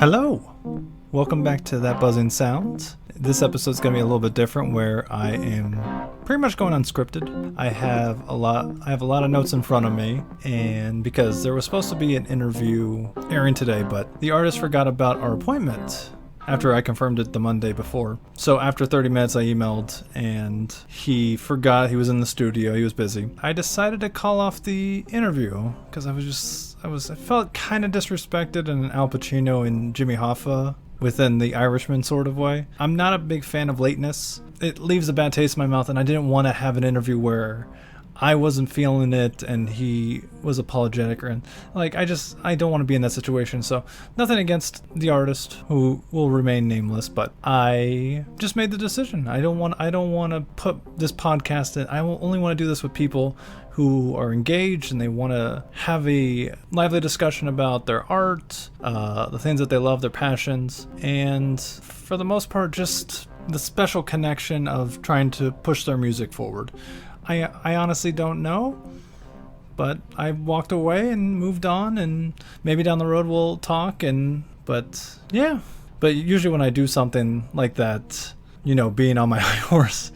Hello! Welcome back to That Buzzing Sound. This episode's going to be a little bit different where I am pretty much going unscripted. I have a lot of notes in front of me, and because there was supposed to be an interview airing today, but the artist forgot about our appointment after I confirmed it the Monday before. So after 30 minutes I emailed and he forgot he was in the studio, he was busy. I decided to call off the interview because I felt kind of disrespected in an Al Pacino and Jimmy Hoffa within the Irishman sort of way. I'm not a big fan of lateness. It leaves a bad taste in my mouth, and I didn't want to have an interview where I wasn't feeling it and he was apologetic, and I don't want to be in that situation. So nothing against the artist, who will remain nameless, but I just made the decision. I don't want to put this podcast in. I only want to do this with people who are engaged and they want to have a lively discussion about their art, the things that they love, their passions, and for the most part just the special connection of trying to push their music forward. I honestly don't know, but I walked away and moved on, and maybe down the road we'll talk, but usually when I do something like that, being on my high horse,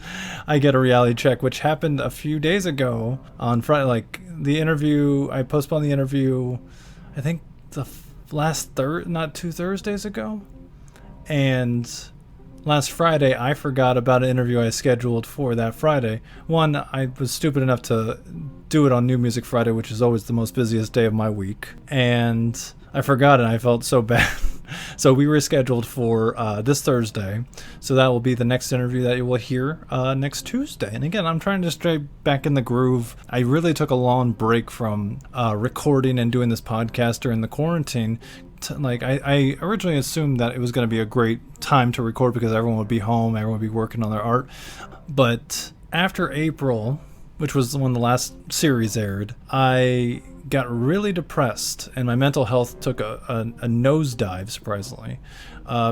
I get a reality check, which happened a few days ago on Friday. Like the interview, I postponed the interview, I think not 2 Thursdays ago, and last Friday, I forgot about an interview I scheduled for that Friday. One, I was stupid enough to do it on New Music Friday, which is always the most busiest day of my week. And I forgot, and I felt so bad. So we rescheduled for this Thursday. So that will be the next interview that you will hear next Tuesday. And again, I'm trying to stay back in the groove. I really took a long break from recording and doing this podcast during the quarantine. I originally assumed that it was going to be a great time to record because everyone would be home, everyone would be working on their art. But after April, which was when the last series aired, I got really depressed and my mental health took a nosedive, surprisingly,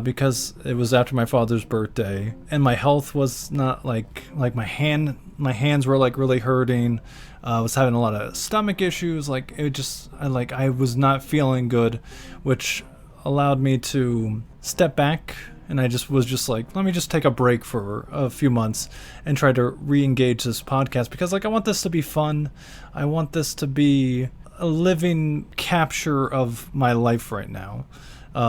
because it was after my father's birthday and my health was not like my hands were really hurting. I was having a lot of stomach issues. I was not feeling good, which allowed me to step back. And I was let me just take a break for a few months and try to re-engage this podcast because I want this to be fun. I want this to be a living capture of my life right now,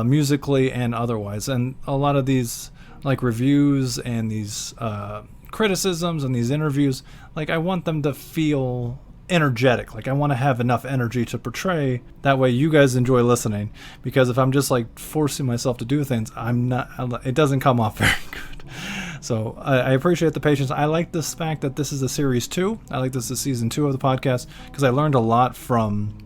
musically and otherwise. And a lot of these reviews and these criticisms and these interviews, I want them to feel energetic. I want to have enough energy to portray, that way you guys enjoy listening, because if I'm just forcing myself to do things, it doesn't come off very good. So I appreciate the patience. I like this fact that this is a series 2. I like this is season 2 of the podcast because I learned a lot from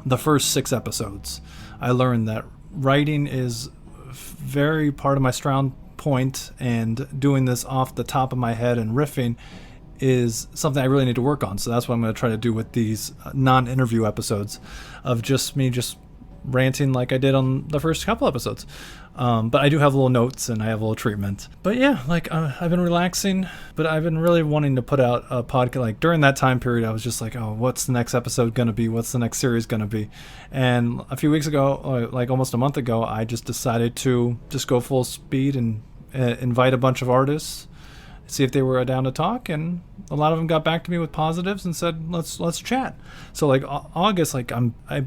the first 6 episodes. I learned that writing is very part of my strong point, and doing this off the top of my head and riffing is something I really need to work on. So that's what I'm going to try to do with these non-interview episodes of just me ranting like I did on the first couple episodes. But I do have little notes and I have a little treatment. But yeah, I've been relaxing, but I've been really wanting to put out a podcast. During that time period, I was just what's the next episode going to be? What's the next series going to be? And a few weeks ago, almost a month ago, I just decided to just go full speed and invite a bunch of artists, see if they were down to talk, and a lot of them got back to me with positives and said let's chat. So August, I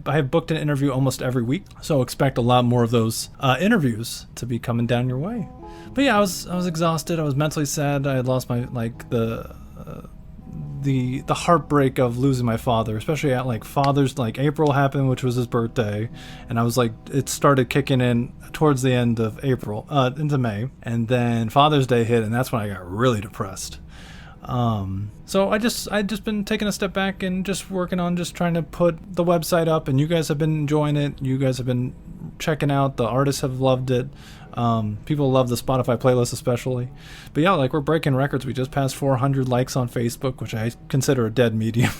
have booked an interview almost every week, so expect a lot more of those interviews to be coming down your way. But yeah, I was exhausted. I was mentally sad. I had lost my the heartbreak of losing my father, especially at Father's, April happened, which was his birthday, and I was it started kicking in towards the end of April into May, and then Father's Day hit, and that's when I got really depressed. So I just been taking a step back and just working on just trying to put the website up, and you guys have been enjoying it. You guys have been checking out. The artists have loved it. People love the Spotify playlist especially. But yeah, we're breaking records. We just passed 400 likes on Facebook, which I consider a dead medium.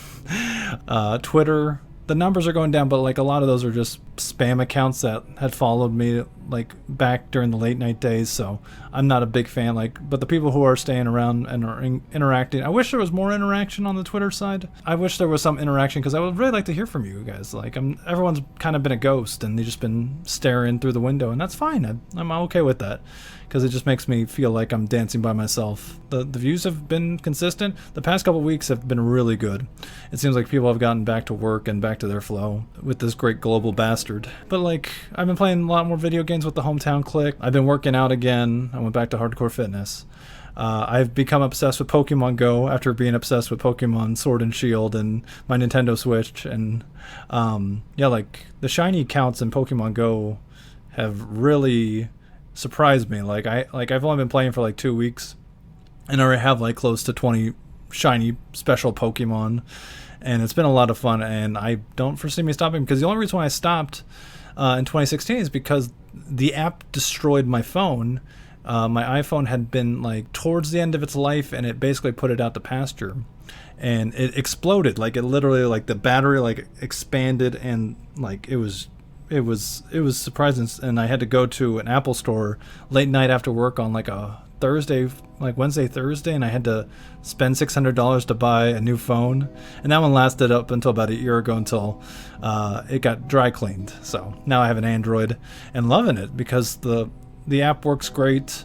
Twitter, the numbers are going down, but like a lot of those are just spam accounts that had followed me like back during the late night days. So I'm not a big fan. But the people who are staying around and are interacting, I wish there was more interaction on the Twitter side. I wish there was some interaction because I would really like to hear from you guys. Like everyone's kind of been a ghost and they've just been staring through the window, and that's fine. I'm okay with that, because it just makes me feel like I'm dancing by myself. The views have been consistent. The past couple weeks have been really good. It seems like people have gotten back to work and back to their flow with this great global bastard. But like, I've been playing a lot more video games with the Hometown Click. I've been working out again. I went back to hardcore fitness. I've become obsessed with Pokemon Go after being obsessed with Pokemon Sword and Shield and my Nintendo Switch. And like the shiny counts in Pokemon Go have really surprised me. I've only been playing for like 2 weeks and I already have like close to 20 shiny special Pokemon, and it's been a lot of fun, and I don't foresee me stopping, because the only reason why I stopped in 2016 is because the app destroyed my phone. My iPhone had been like towards the end of its life, and it basically put it out to pasture, and it exploded. Like it literally, like the battery like expanded, and like it was surprising. And I had to go to an Apple store late night after work on like a Thursday, like Wednesday, Thursday, and I had to spend $600 to buy a new phone, and that one lasted up until about a year ago, until it got dry cleaned. So now I have an Android and loving it because the app works great.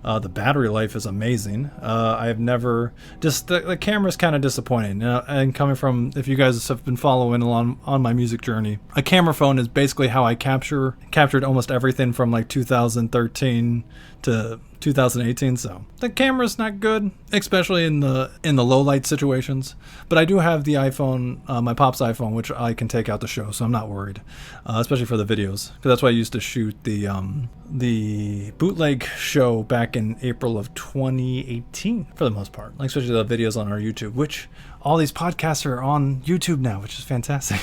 The battery life is amazing. I've never just the camera's kind of disappointing. And coming from, if you guys have been following along on my music journey, a camera phone is basically how I captured almost everything from like 2013 to 2018. So the camera's not good, especially in the low light situations. But I do have the iPhone, my pop's iPhone, which I can take out the show, so I'm not worried, especially for the videos, because that's why I used to shoot the bootleg show back in April of 2018 for the most part, like especially the videos on our YouTube, which all these podcasts are on YouTube now, which is fantastic.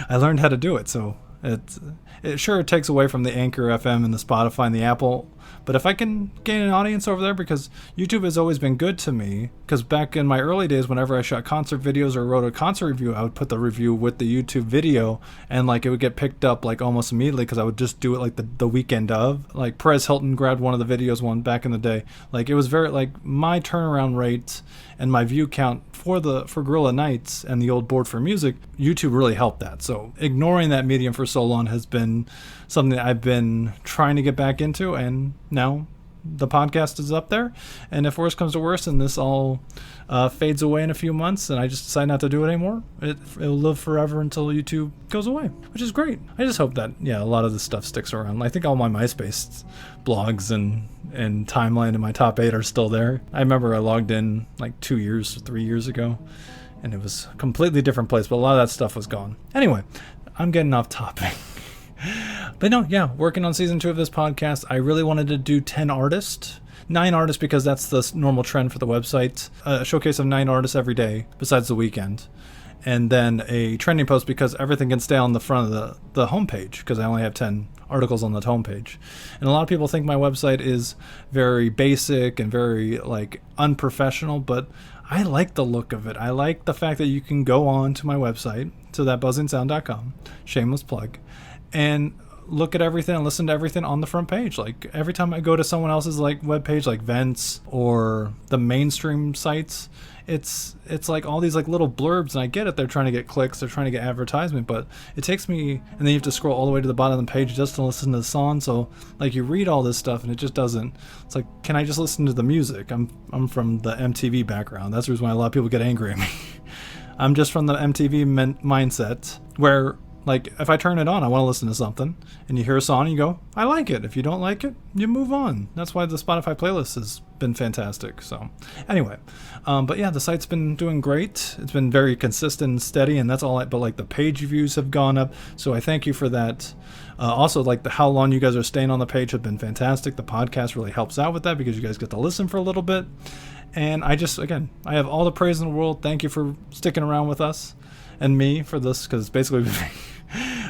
I learned how to do it, so it takes away from the Anchor FM and the Spotify and the Apple, but if I can gain an audience over there, because YouTube has always been good to me, because back in my early days, whenever I shot concert videos or wrote a concert review, I would put the review with the YouTube video, and like it would get picked up like almost immediately, because I would just do it like the weekend of. Like Perez Hilton grabbed one of the videos back in the day. Like it was very, like my turnaround rate and my view count for Gorilla Nights and the old Board for Music, YouTube really helped that. So ignoring that medium for so long has been something that I've been trying to get back into, and now the podcast is up there. And if worse comes to worse and this all fades away in a few months and I just decide not to do it anymore, it'll live forever until YouTube goes away, which is great. I just hope that a lot of this stuff sticks around. I think all my MySpace blogs and timeline in my top 8 are still there. I remember I logged in like 3 years ago, and it was a completely different place, but a lot of that stuff was gone. Anyway, I'm getting off topic. But no, working on season 2 of this podcast. I really wanted to do 9 artists, because that's the normal trend for the website. A showcase of 9 artists every day besides the weekend. And then a trending post, because everything can stay on the front of the homepage, because I only have 10 articles on the homepage. And a lot of people think my website is very basic and very like unprofessional, but I like the look of it. I like the fact that you can go on to my website, to thatbuzzingsound.com, shameless plug, and look at everything and listen to everything on the front page. Like every time I go to someone else's like web page, like Vents or the mainstream sites, it's like all these like little blurbs, and I get it, they're trying to get clicks, they're trying to get advertisement, but it takes me, and then you have to scroll all the way to the bottom of the page just to listen to the song. So like you read all this stuff and it just doesn't, it's like, can I just listen to the music? I'm from the MTV background. That's the reason why a lot of people get angry at me. I'm just from the MTV mindset, where like if I turn it on, I want to listen to something, and you hear a song and you go, I like it. If you don't like it, you move on. That's why the Spotify playlist has been fantastic. So anyway, but the site's been doing great. It's been very consistent and steady, and that's all. But like the page views have gone up, so I thank you for that. Also, like how long you guys are staying on the page have been fantastic. The podcast really helps out with that, because you guys get to listen for a little bit. And I have all the praise in the world. Thank you for sticking around with us and me for this, because it's basically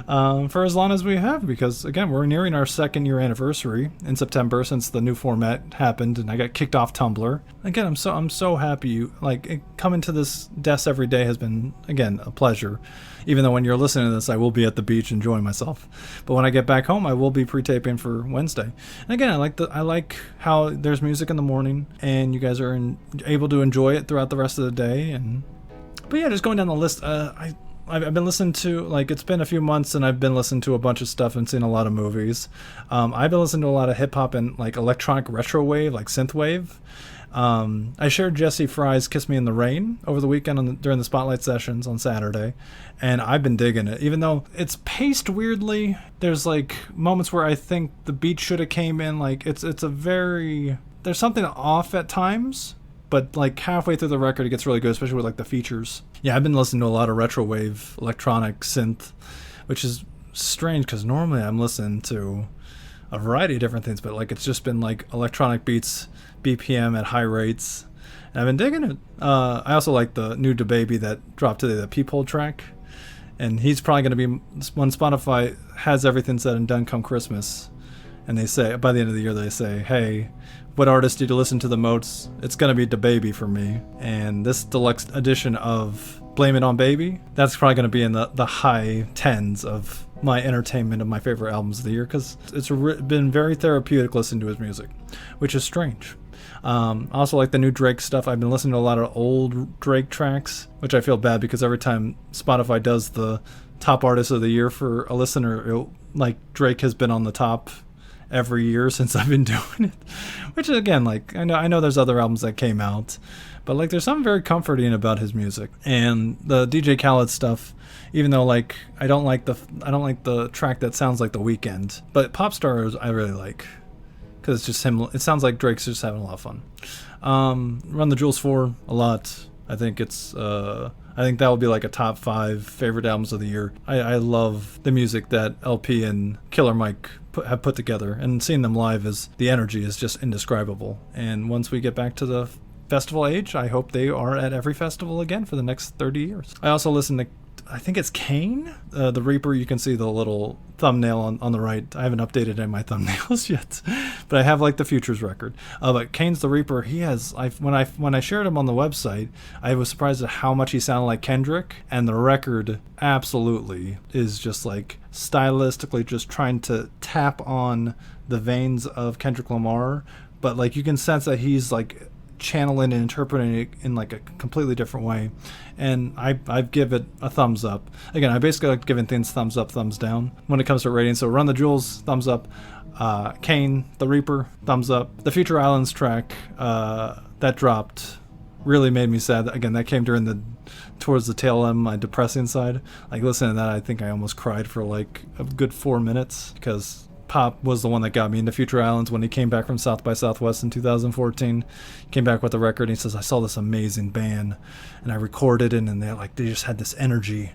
for as long as we have, because again, we're nearing our 2nd-year anniversary in September since the new format happened and I got kicked off Tumblr. Again, I'm so happy. Like, coming to this desk every day has been, again, a pleasure. Even though when you're listening to this, I will be at the beach enjoying myself. But when I get back home, I will be pre-taping for Wednesday. And again, I like how there's music in the morning and you guys are able to enjoy it throughout the rest of the day. But yeah, just going down the list, I've been listening to, like, it's been a few months and I've been listening to a bunch of stuff and seen a lot of movies. I've been listening to a lot of hip hop and like electronic retro wave, like synth wave. I shared Jesse Fry's Kiss Me in the Rain over the weekend during the Spotlight sessions on Saturday, and I've been digging it. Even though it's paced weirdly, there's like moments where I think the beat should have came in, like there's something off at times, but like halfway through the record it gets really good, especially with like the features. Yeah, I've been listening to a lot of retro wave electronic synth, which is strange because normally I'm listening to a variety of different things, but like it's just been like electronic beats, BPM at high rates, and I've been digging it. I also like the new DaBaby that dropped today, the Peephole track, and he's probably going to be, when Spotify has everything said and done come Christmas, and they say by the end of the year, they say, hey, what artist did you listen to the most? It's going to be DaBaby for me. And this deluxe edition of Blame It on Baby, that's probably going to be in the high tens of my entertainment of my favorite albums of the year, because it's been very therapeutic listening to his music, which is strange. I also like the new Drake stuff. I've been listening to a lot of old Drake tracks, which I feel bad because every time Spotify does the top artist of the year for a listener, like Drake has been on the top every year since I've been doing it, which again, like I know there's other albums that came out, but like there's something very comforting about his music. And the DJ Khaled stuff, even though like I don't like the track that sounds like The Weeknd, but Pop Stars I really like because it's just him. It sounds like Drake's just having a lot of fun. Run the Jewels 4 a lot. I think that will be like a top 5 favorite albums of the year. I love the music that LP and Killer Mike have put together, and seeing them live, the energy is just indescribable. And once we get back to the festival age, I hope they are at every festival again for the next 30 years. I also listen to, I think it's Kane, the Reaper. You can see the little thumbnail on the right. I haven't updated any of my thumbnails yet, but I have like the Futures record. But Kane's the Reaper. He has. When I shared him on the website, I was surprised at how much he sounded like Kendrick, and the record absolutely is just like stylistically just trying to tap on the veins of Kendrick Lamar, but like you can sense that he's like channeling and interpreting it in like a completely different way, and I give it a thumbs up. Again, I basically like giving things thumbs up, thumbs down when it comes to ratings. So Run the Jewels, thumbs up. Kane, the Reaper, thumbs up. The Future Islands track that dropped really made me sad. Again, that came towards the tail end of my depressing side. Like listening to that, I think I almost cried for like a good 4 minutes, because Pop was the one that got me into Future Islands when he came back from South by Southwest in 2014. He came back with a record and he says, I saw this amazing band and I recorded it, and they just had this energy.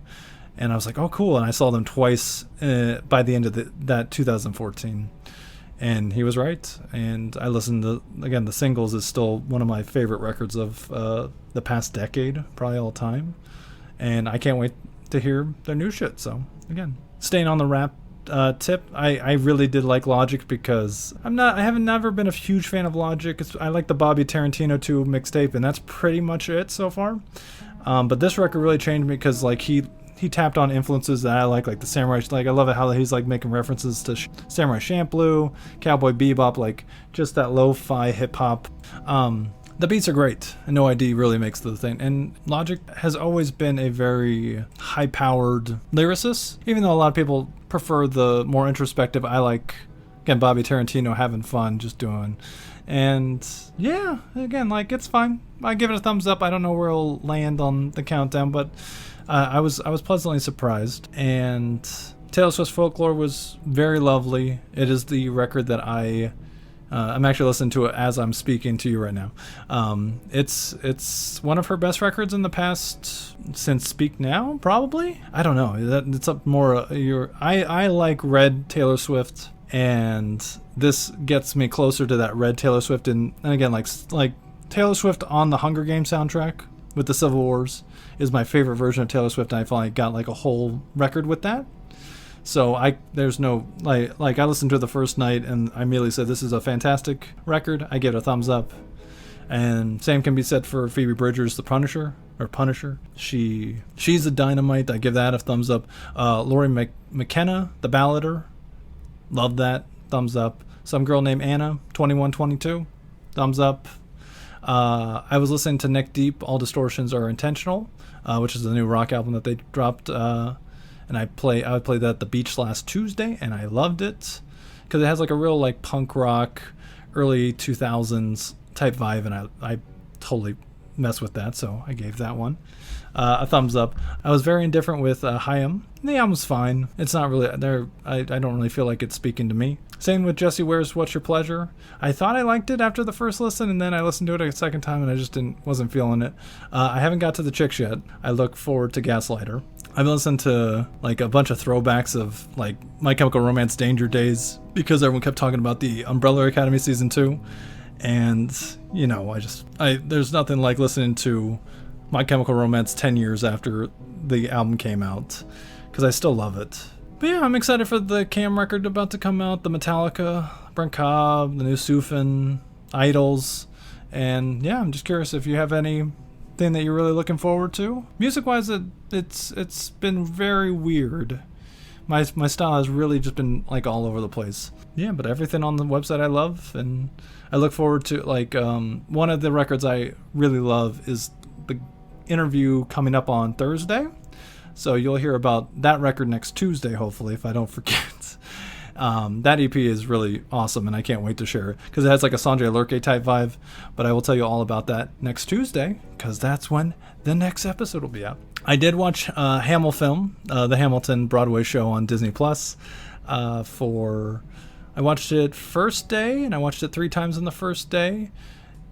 And I was like, oh, cool. And I saw them twice by the end of that 2014. And he was right. And I listened to, again, The Singles is still one of my favorite records of the past decade, probably all time. And I can't wait to hear their new shit. So, again, staying on the rap tip, I really did like Logic, because I haven't never been a huge fan of Logic. I like the Bobby Tarantino 2 mixtape, and that's pretty much it so far. But this record really changed me, because like he tapped on influences that I like the Samurai. Like I love it how he's like making references to Samurai Champloo, Cowboy Bebop, like just that lo-fi hip hop. The beats are great, and No ID really makes the thing. And Logic has always been a very high-powered lyricist, even though a lot of people prefer the more introspective. I like, again, Bobby Tarantino having fun, just doing. And yeah, again, like it's fine. I give it a thumbs up. I don't know where it'll land on the countdown, but I was pleasantly surprised. And Taylor Swift's Folklore was very lovely. It is the record that I'm actually listening to it as I'm speaking to you right now. It's one of her best records in the past since Speak Now, probably. I don't know. It's up more. I like Red Taylor Swift, and this gets me closer to that Red Taylor Swift. And again, like Taylor Swift on the Hunger Games soundtrack with the Civil Wars is my favorite version of Taylor Swift, and I finally got like a whole record with that. So there's no like I listened to it the first night and I immediately said this is a fantastic record. I give it a thumbs up. And same can be said for Phoebe Bridgers, the Punisher. She's a dynamite. I give that a thumbs up. Laurie McKenna, the Ballader, love that, thumbs up. Some Girl Named Anna, 2122, thumbs up. I was listening to Neck Deep, All Distortions Are Intentional, which is the new rock album that they dropped. And I would play that at the beach last Tuesday, and I loved it because it has like a real like punk rock, early 2000s type vibe, and I totally mess with that, so I gave that one a thumbs up. I was very indifferent with Hayam. The album's fine. It's not really there. I don't really feel like it's speaking to me. Same with Jessie Ware's What's Your Pleasure. I thought I liked it after the first listen, and then I listened to it a second time, and I just wasn't feeling it. I haven't got to the Chicks yet. I look forward to Gaslighter. I've listened to like a bunch of throwbacks of like My Chemical Romance Danger Days because everyone kept talking about the Umbrella Academy season 2. And, you know, there's nothing like listening to My Chemical Romance 10 years after the album came out, because I still love it. But yeah, I'm excited for the Cam record about to come out, the Metallica, Brent Cobb, the new Sufjan, Idols, and yeah, I'm just curious if you have anything that you're really looking forward to. Music-wise, it's been very weird. My style has really just been like all over the place. Yeah, but everything on the website I love, and I look forward to like one of the records I really love is the interview coming up on Thursday. So you'll hear about that record next Tuesday, hopefully, if I don't forget. That EP is really awesome, and I can't wait to share it because it has like a Sanjay Lurke type vibe. But I will tell you all about that next Tuesday because that's when the next episode will be out. I did watch Hamilfilm, the Hamilton Broadway show on Disney Plus. I watched it first day, and I watched it 3 times in the first day.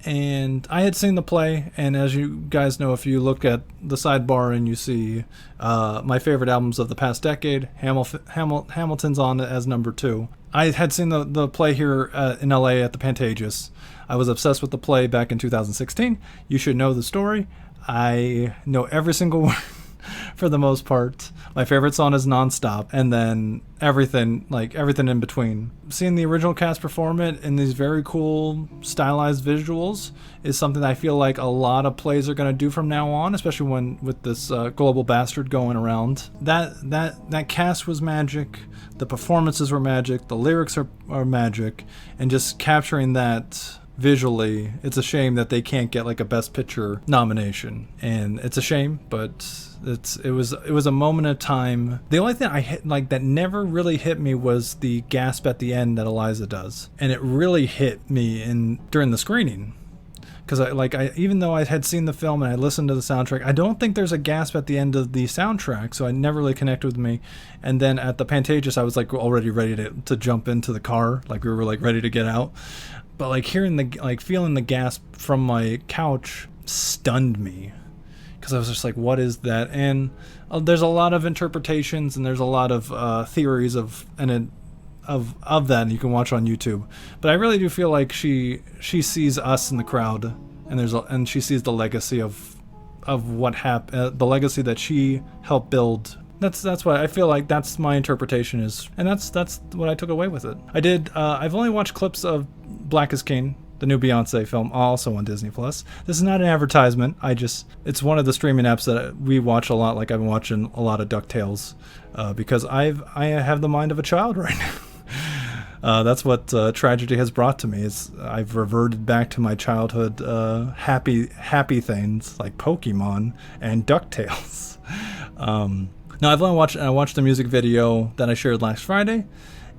And I had seen the play, and as you guys know, if you look at the sidebar and you see my favorite albums of the past decade, Hamilton's on as number 2. I had seen the play here in LA at the Pantages. I was obsessed with the play back in 2016. You should know the story. I know every single word for the most part. My favorite song is Nonstop, and then everything in between. Seeing the original cast perform it in these very cool stylized visuals is something I feel like a lot of plays are going to do from now on, especially with this Global Bastard going around. That cast was magic, the performances were magic, the lyrics are magic, and just capturing that visually, it's a shame that they can't get like a Best Picture nomination, and it's a shame, but it was a moment of time. The only thing I hit like that never really hit me was the gasp at the end that Eliza does, and it really hit me during the screening, because even though I had seen the film and I listened to the soundtrack, I don't think there's a gasp at the end of the soundtrack, so I never really connected with me. And then at the Pantages, I was like already ready to jump into the car, like we were like ready to get out. But like feeling the gasp from my couch stunned me, because I was just like, what is that? And there's a lot of interpretations, and there's a lot of theories of that, and you can watch on YouTube. But I really do feel like she sees us in the crowd, and she sees the legacy of what happened, the legacy that she helped build. That's why I feel like that's my interpretation is, and that's what I took away with it. I've only watched clips of Black is King, the new Beyonce film, also on Disney Plus. This is not an advertisement. It's one of the streaming apps that we watch a lot. Like I've been watching a lot of DuckTales because I have the mind of a child right now. That's what tragedy has brought to me. Is I've reverted back to my childhood happy things like Pokemon and DuckTales. Now I watched the music video that I shared last Friday,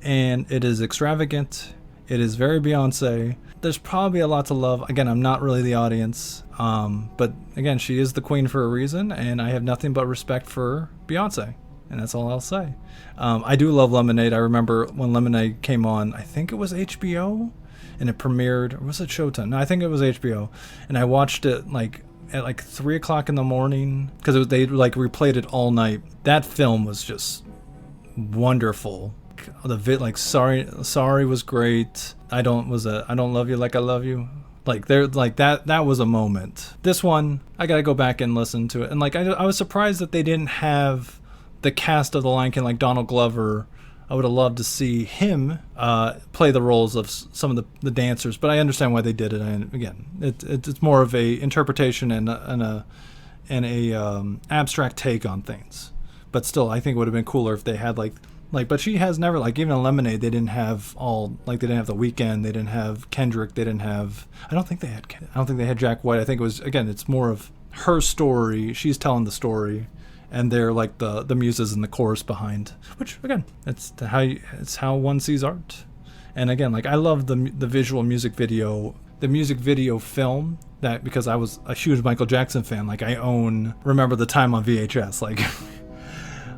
and it is extravagant. It is very Beyonce. There's probably a lot to love. Again, I'm not really the audience, but again, she is the queen for a reason, and I have nothing but respect for Beyonce, and that's all I'll say. I do love Lemonade. I remember when Lemonade came on, I think it was HBO, and it premiered, or was it Showtime? No, I think it was HBO, and I watched it at 3 o'clock in the morning because they replayed it all night. That film was just wonderful. Sorry was great. I don't love you like I love you. That was a moment. This one, I gotta go back and listen to it. And I was surprised that they didn't have the cast of The Lion King, like Donald Glover, I would have loved to see him play the roles of some of the dancers, but I understand why they did it. And again, it's more of a interpretation and a abstract take on things. But still, I think it would have been cooler if they had like. But she has never, like, even in Lemonade, they didn't have they didn't have The Weeknd, they didn't have Kendrick, they didn't have, I don't think they had Jack White. I think it was, again, it's more of her story, she's telling the story, and they're like the muses and the chorus behind, which, again, it's how one sees art. And again, like, I love the visual music video, the music video film, that, because I was a huge Michael Jackson fan, like, I own Remember the Time on VHS, like,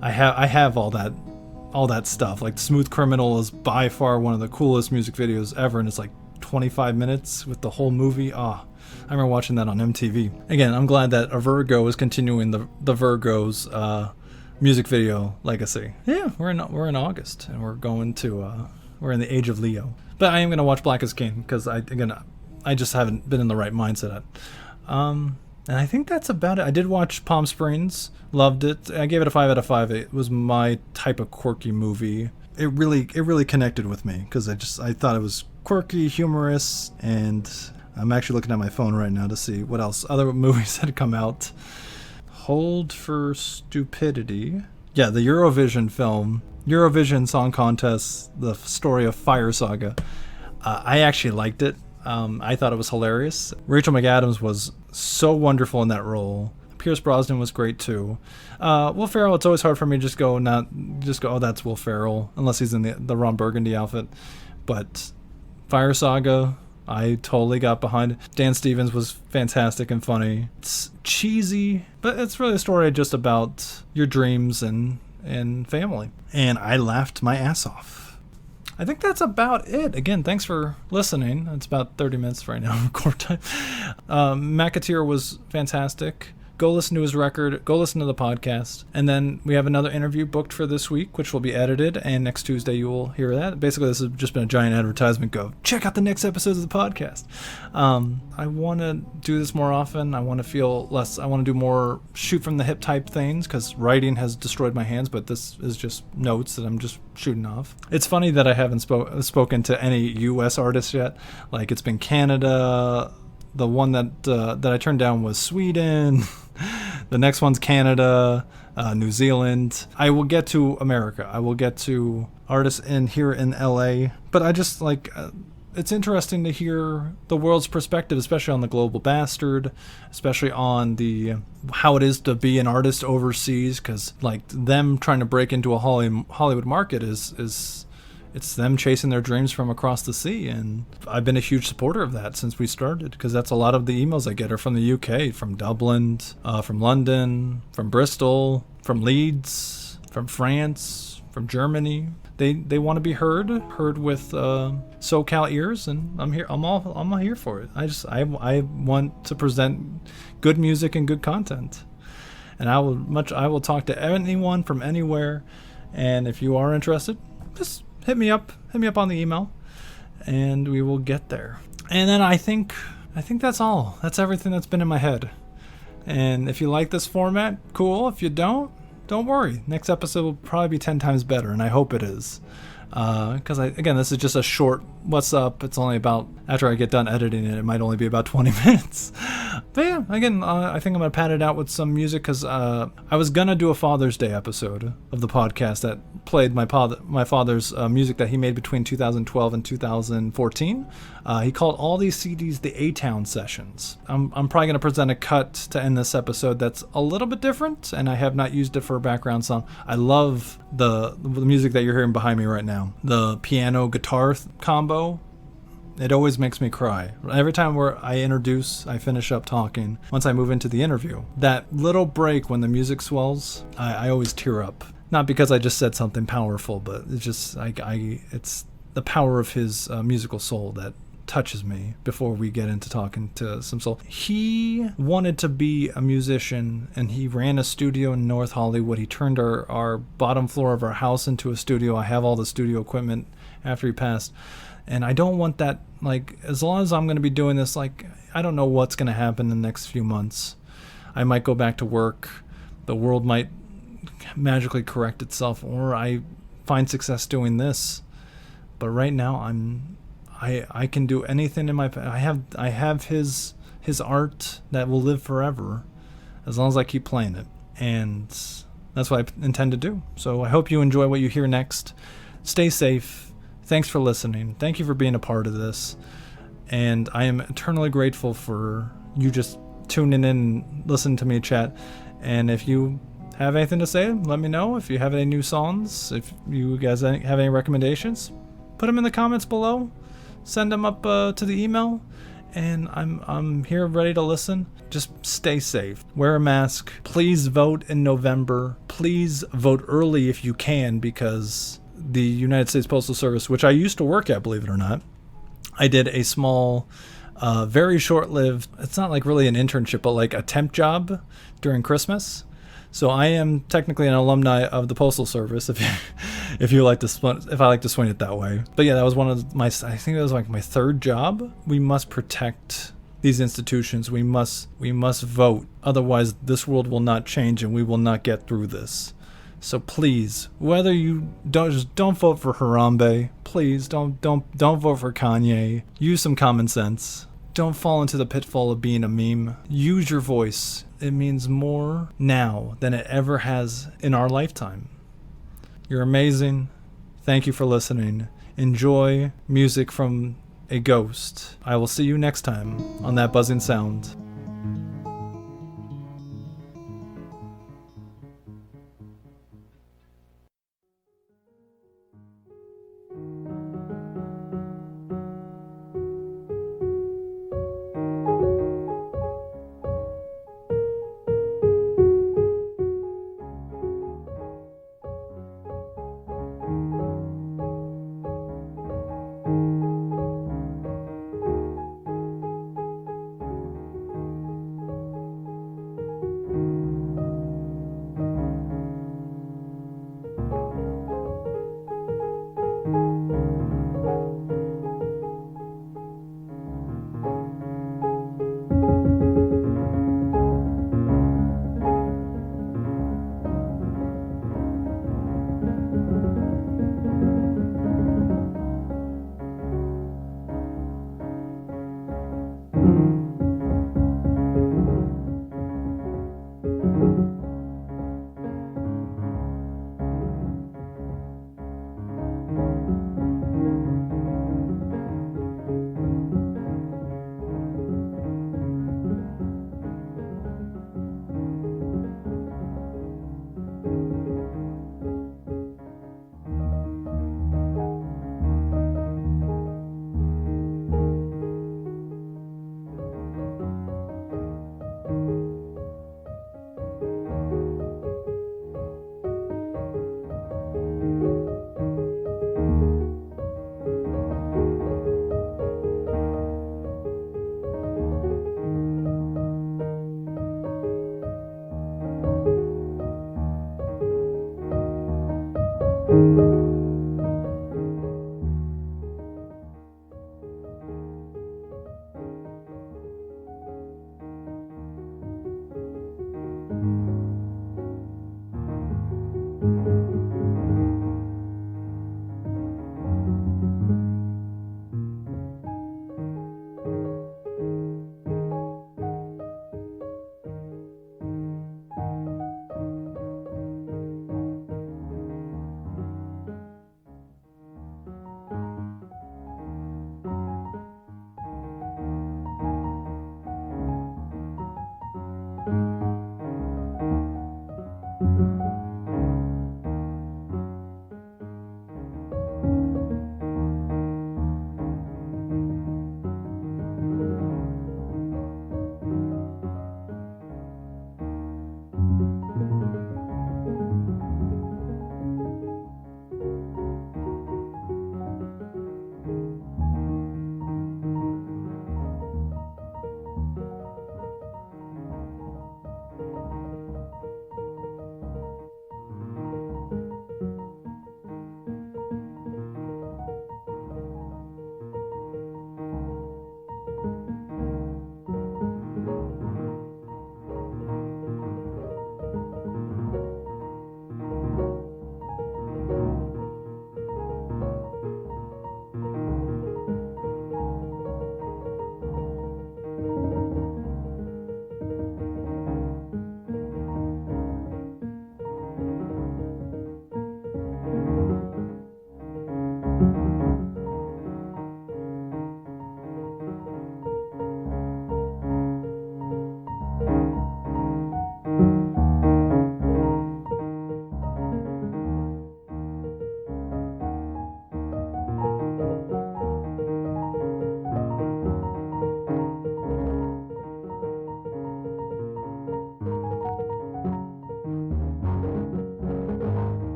I have all that stuff. Like, Smooth Criminal is by far one of the coolest music videos ever, and it's like 25 minutes with the whole movie. I remember watching that on MTV. Again, I'm glad that a Virgo is continuing the Virgo's music video legacy. Yeah, we're in August, and we're in the age of Leo. But I am gonna watch Black is King because I just haven't been in the right mindset. And I think that's about it. I did watch Palm Springs, loved it. I gave it a 5 out of 5. It was my type of quirky movie. It really connected with me because I thought it was quirky, humorous, and I'm actually looking at my phone right now to see what else other movies had come out. Hold for Stupidity. Yeah, the Eurovision Song Contest, the story of Fire Saga. I actually liked it. I thought it was hilarious. Rachel McAdams was so wonderful in that role. Pierce Brosnan was great too. Will Ferrell, it's always hard for me to just go, oh, that's Will Ferrell, unless he's in the Ron Burgundy outfit. But Fire Saga, I totally got behind it. Dan Stevens was fantastic and funny. It's cheesy, but it's really a story just about your dreams and family. And I laughed my ass off. I think that's about it. Again, thanks for listening. It's about 30 minutes right now, record time. McAteer was fantastic. Go listen to his record. Go listen to the podcast. And then we have another interview booked for this week, which will be edited. And next Tuesday, you will hear that. Basically, this has just been a giant advertisement. Go check out the next episodes of the podcast. I want to do this more often. I want to feel less. I want to do more shoot from the hip type things because writing has destroyed my hands. But this is just notes that I'm just shooting off. It's funny that I haven't spoken to any U.S. artists yet. Like, it's been Canada. The one that I turned down was Sweden. The next one's Canada, New Zealand. I will get to America. I will get to artists here in LA. But I just it's interesting to hear the world's perspective, especially on the global bastard, especially on how it is to be an artist overseas. Because them trying to break into a Hollywood market is it's them chasing their dreams from across the sea, and I've been a huge supporter of that since we started, because that's a lot of the emails I get are from the UK, from Dublin, from London, from Bristol, from Leeds, from France, from Germany. They want to be heard with SoCal ears, and I'm here. I'm all here for it. I want to present good music and good content, and I will talk to anyone from anywhere, and if you are interested, just hit me up on the email, and we will get there. And then I think that's all. That's everything that's been in my head. And if you like this format, cool. If you don't worry. Next episode will probably be 10 times better, and I hope it is. Because this is just a short what's up. It's only about, after I get done editing it might only be about 20 minutes. But yeah, again, I think I'm going to pad it out with some music, because I was going to do a Father's Day episode of the podcast that played my father's music that he made between 2012 and 2014. He called all these CDs the A-Town Sessions. I'm probably going to present a cut to end this episode that's a little bit different, and I have not used it for a background song. I love the music that you're hearing behind me right now. The piano guitar combo, it always makes me cry. Every time I finish up talking, once I move into the interview, that little break when the music swells, I always tear up. Not because I just said something powerful, but it's just it's the power of his musical soul that touches me before we get into talking to some soul. He wanted to be a musician, and he ran a studio in North Hollywood. He turned our bottom floor of our house into a studio. I have all the studio equipment after he passed. And I don't want that, as long as I'm going to be doing this, I don't know what's going to happen in the next few months. I might go back to work. The world might magically correct itself, or I find success doing this. But right now, I can do anything in my. I have his art that will live forever, as long as I keep playing it, and that's what I intend to do. So I hope you enjoy what you hear next. Stay safe. Thanks for listening. Thank you for being a part of this, and I am eternally grateful for you just tuning in and listening to me chat. And if you have anything to say, let me know. If you have any new songs, if you guys have any recommendations, put them in the comments below. Send them up to the email, and I'm here ready to listen. Just stay safe. Wear a mask. Please vote in November. Please vote early if you can, because the United States Postal Service, which I used to work at, believe it or not, I did a small, very short-lived, it's not like really an internship, but like a temp job during Christmas. So I am technically an alumni of the Postal Service, if I like to swing it that way. But yeah, that was one of my, I think it was like my third job. We must protect these institutions. We must vote. Otherwise, this world will not change, and we will not get through this. So please, whether you don't vote for Harambe, please don't vote for Kanye. Use some common sense. Don't fall into the pitfall of being a meme. Use your voice. It means more now than it ever has in our lifetime. You're amazing. Thank you for listening. Enjoy music from a ghost. I will see you next time on That Buzzing Sound.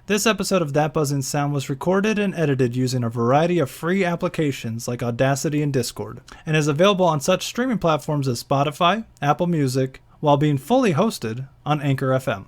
This episode of That Buzzing Sound was recorded and edited using a variety of free applications like Audacity and Discord, and is available on such streaming platforms as Spotify, Apple Music, while being fully hosted on Anchor FM.